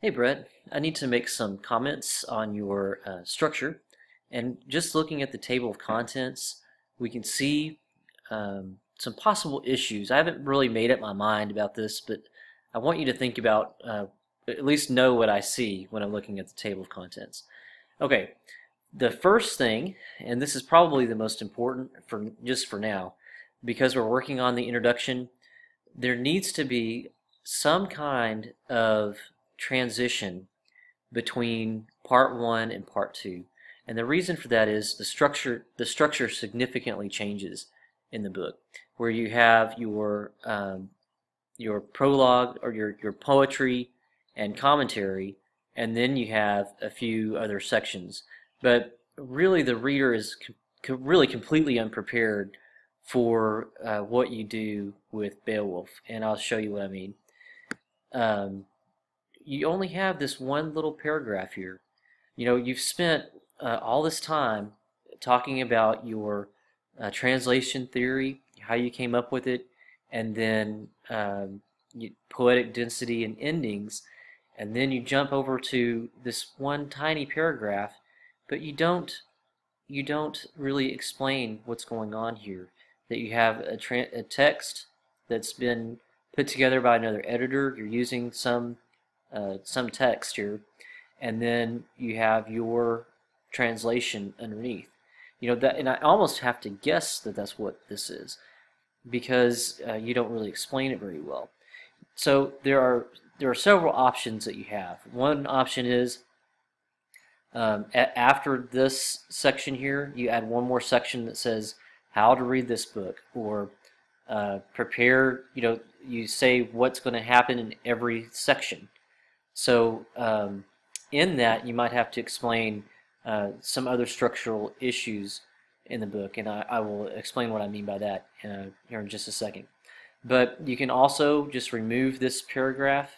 Hey Brett, I need to make some comments on your structure. And just looking at the table of contents, we can see some possible issues. I haven't really made up my mind about this, but I want you to think about, at least know what I see when I'm looking at the table of contents. Okay, the first thing, and this is probably the most important for just for now, because we're working on the introduction, there needs to be some kind of transition between part one and part two. And the reason for that is the structure significantly changes in the book, where you have your prologue or your poetry and commentary, and then you have a few other sections. But really, the reader is really completely unprepared for what you do with Beowulf, and I'll show you what I mean. Um, you only have this one little paragraph here. You know, you've spent all this time talking about your translation theory, how you came up with it, and then poetic density and endings, and then you jump over to this one tiny paragraph, but you don't really explain what's going on here. That you have a text that's been put together by another editor. You're using some text here, and then you have your translation underneath. You know that, and I almost have to guess that that's what this is because you don't really explain it very well. So there are several options that you have. One option is after this section here, you add one more section that says how to read this book, or prepare. You say what's going to happen in every section. So in that, you might have to explain some other structural issues in the book, and I will explain what I mean by that here in just a second. But you can also just remove this paragraph.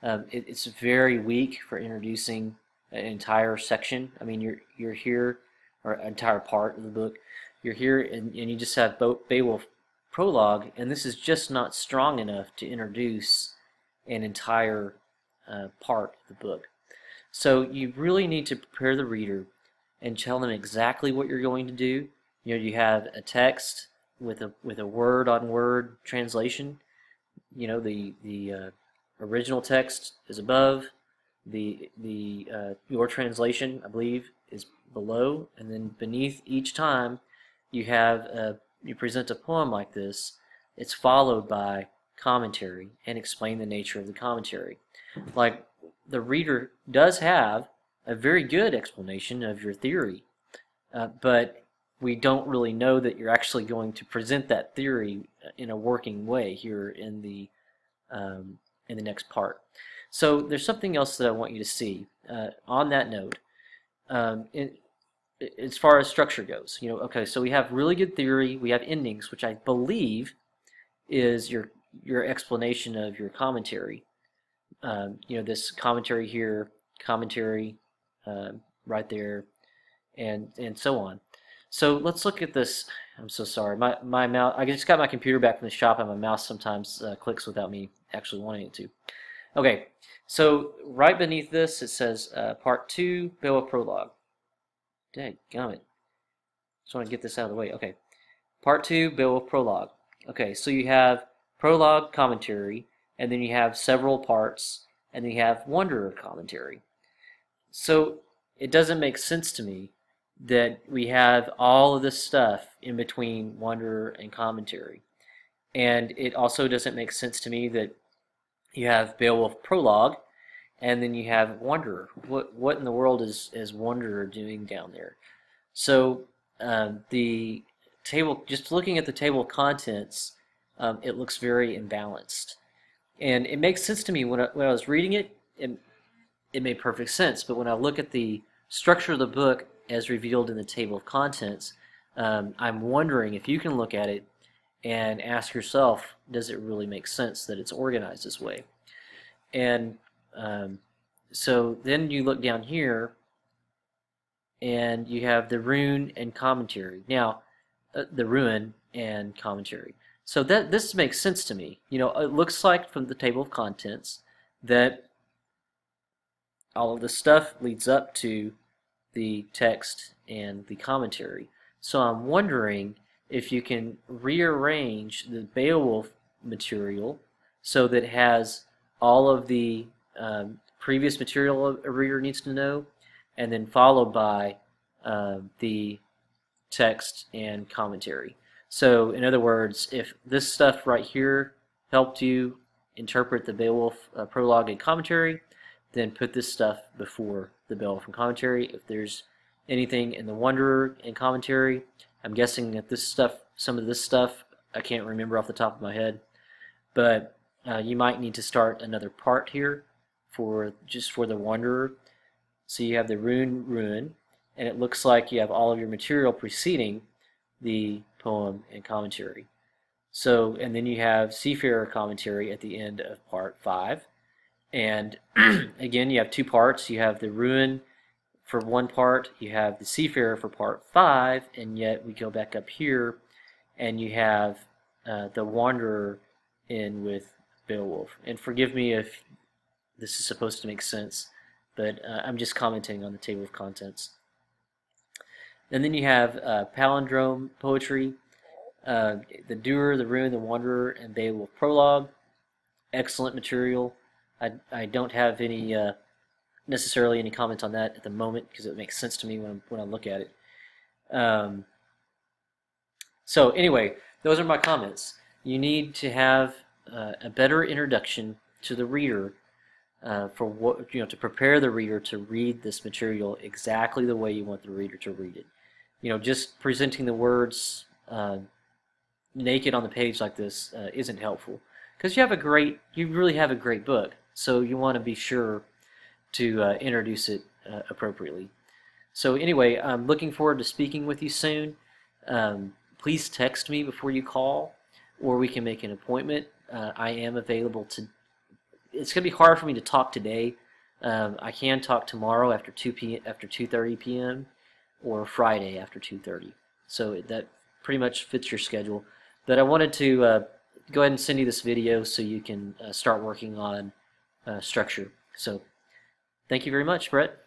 It's very weak for introducing an entire section. I mean, you're here, or an entire part of the book. You're here, and you just have Beowulf prologue, and this is just not strong enough to introduce an entire part of the book. So you really need to prepare the reader and tell them exactly what you're going to do. You know, you have a text with a word-on-word translation. You know, the original text is above, the your translation, I believe, is below, and then beneath each time you have you present a poem like this, it's followed by commentary and explain the nature of the commentary. Like, the reader does have a very good explanation of your theory, but we don't really know that you're actually going to present that theory in a working way here in the next part. So there's something else that I want you to see on that note. As far as structure goes, okay, so we have really good theory, we have endings, which I believe is your explanation of your commentary. This commentary here, commentary right there, and so on. So let's look at this. I'm so sorry. My mouse. I just got my computer back from the shop, and my mouse sometimes clicks without me actually wanting it to. Okay, so right beneath this it says Part 2, Beowulf Prologue. Dadgummit. Just want to get this out of the way. Okay, Part 2, Beowulf Prologue. Okay, so you have prologue, commentary, and then you have several parts, and then you have Wanderer commentary. So it doesn't make sense to me that we have all of this stuff in between Wanderer and commentary. And it also doesn't make sense to me that you have Beowulf prologue, and then you have Wanderer. What in the world is Wanderer doing down there? So the table, just looking at the table of contents, it looks very imbalanced. And it makes sense to me when I was reading it, it made perfect sense. But when I look at the structure of the book as revealed in the table of contents, I'm wondering if you can look at it and ask yourself, does it really make sense that it's organized this way? And so then you look down here, and you have the rune and commentary. Now, the ruin and commentary. So this makes sense to me. It looks like from the table of contents that all of this stuff leads up to the text and the commentary. So I'm wondering if you can rearrange the Beowulf material so that it has all of the previous material a reader needs to know, and then followed by the text and commentary. So in other words, if this stuff right here helped you interpret the Beowulf prologue and commentary, then put this stuff before the Beowulf and commentary. If there's anything in the Wanderer and commentary, I'm guessing that this stuff, some of this stuff, I can't remember off the top of my head, but you might need to start another part here for just for the Wanderer. So you have the ruin, and it looks like you have all of your material preceding the poem and commentary. So, and then you have Seafarer commentary at the end of part 5. And again, you have two parts. You have the ruin for one part, you have the Seafarer for part 5, and yet we go back up here and you have the Wanderer in with Beowulf. And forgive me if this is supposed to make sense, but I'm just commenting on the table of contents. And then you have palindrome poetry, the Doer, the Ruin, the Wanderer, and Beowulf prologue. Excellent material. I don't have any necessarily any comments on that at the moment because it makes sense to me when I look at it. So anyway, those are my comments. You need to have a better introduction to the reader for what to prepare the reader to read this material exactly the way you want the reader to read it. Just presenting the words naked on the page like this isn't helpful because you really have a great book. So you want to be sure to introduce it appropriately. So anyway, I'm looking forward to speaking with you soon. Please text me before you call, or we can make an appointment. I am available to. It's going to be hard for me to talk today. I can talk tomorrow after 2:30 p.m. or Friday after 2:30. So that pretty much fits your schedule. But I wanted to go ahead and send you this video so you can start working on structure. So thank you very much, Bret.